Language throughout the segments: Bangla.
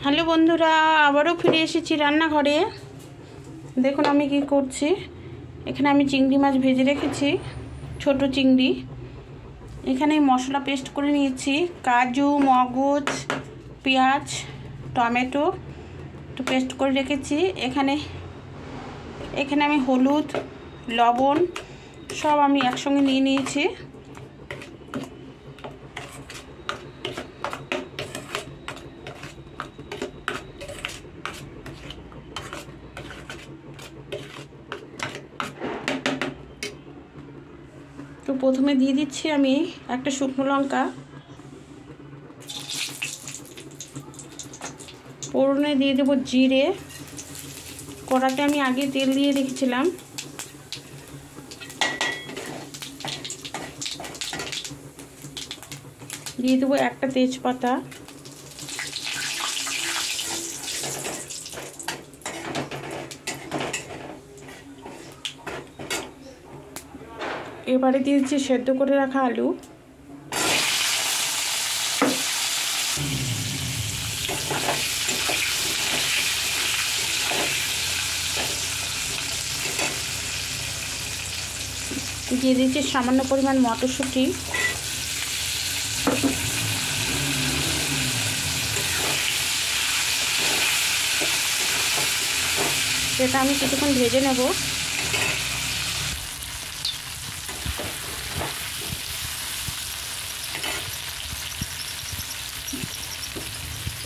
হ্যালো বন্ধুরা, আবারও ফিরে এসেছি রান্নাঘরে। দেখুন আমি কি করছি। এখানে আমি চিংড়ি মাছ ভেজে রেখেছি, ছোট চিংড়ি। এখানে মশলা পেস্ট করে নিয়েছি, কাজু, মগজ, পেঁয়াজ, টমেটো একটু পেস্ট করে রেখেছি। এখানে আমি হলুদ, লবণ সব আমি একসঙ্গে নিয়ে নিয়েছি। তো প্রথমে দিয়ে দিচ্ছি আমি একটা শুকনো লঙ্কা, ফোড়নে দিয়ে দেবো জিরে। কড়াতে আমি আগে তেল দিয়ে রেখেছিলাম। দিয়ে দেবো একটা তেজপাতা, এবারে দিয়ে দিচ্ছি সেদ্ধ করে রাখা আলু। দিয়ে দিচ্ছি সামান্য পরিমাণ মটরশুঁটি। সেটা আমি কিছুক্ষণ ভেজে নেব।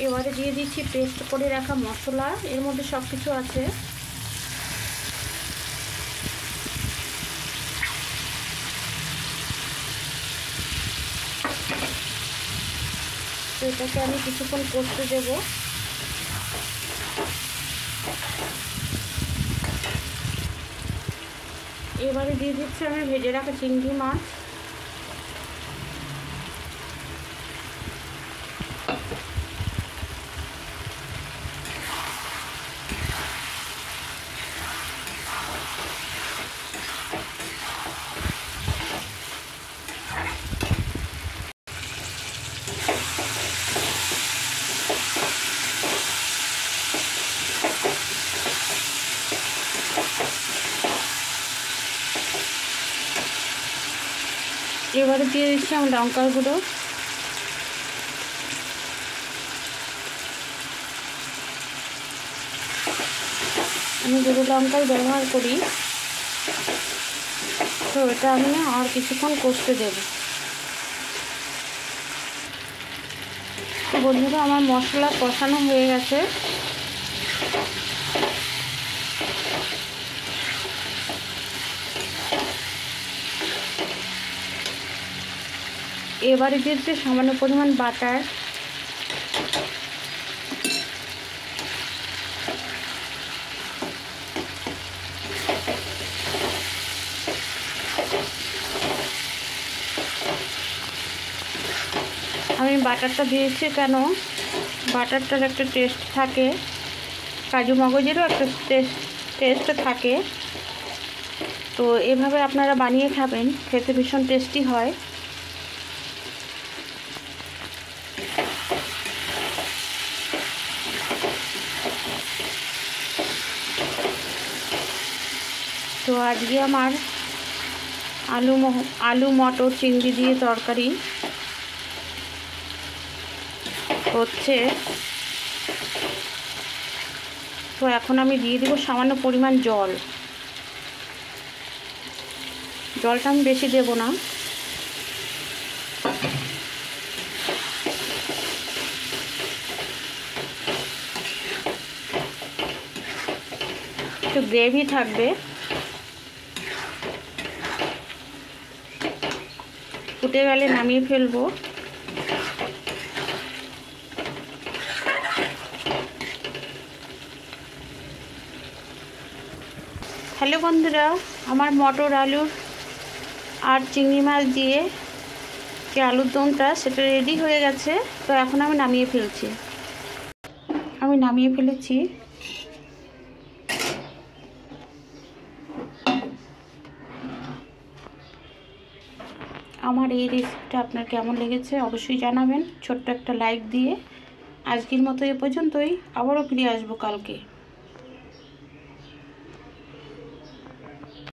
এবারে দিয়ে দিচ্ছি পেস্ট করে রাখা মশলা, এর মধ্যে সব কিছু আছে। তো এটাকে আমি কিছুক্ষণ কষতে দেব। এবারে দিয়ে দিচ্ছি আমি ভেজে রাখা চিংড়ি মাছ। এবারে দিয়ে দিচ্ছি আমি লঙ্কার গুঁড়ো। আমি গুঁড়ো লঙ্কাই ব্যবহার করি। তো এটা আমি আর কিছুক্ষণ কষতে দেব। তো বন্ধুরা, আমার মশলা কষানো হয়ে গেছে। এবারে দিয়েছে সামান্য পরিমাণ বাটার। আমি বাটারটা দিয়েছি কেন, বাটারটার একটা টেস্ট থাকে, কাজু মগজেরও একটা টেস্ট থাকে। তো এভাবে আপনারা বানিয়ে খাবেন, খেতে ভীষণ টেস্টি হয়। তো আজকে আমার আলু মটর চিংড়ি দিয়ে তরকারি হচ্ছে। তো এখন আমি দিয়ে দেবো সামান্য পরিমাণ জল। জলটা আমি বেশি দেব না। একটু গ্রেভি থাকবে। ফুটে গেলে নামিয়ে ফেলবো। হ্যালো বন্ধুরা, আমার মটর, আলু আর চিংড়ি মাছ দিয়ে যে আলুর দমটা সেটা রেডি হয়ে গেছে। তো এখন আমি নামিয়ে ফেলছি। আমার এই রেসিপিটা আপনার কেমন লেগেছে অবশ্যই জানাবেন। ছোট্ট একটা লাইক দিয়ে আজকের মতো এ পর্যন্তই, আবারও ফিরে আসবো কালকে।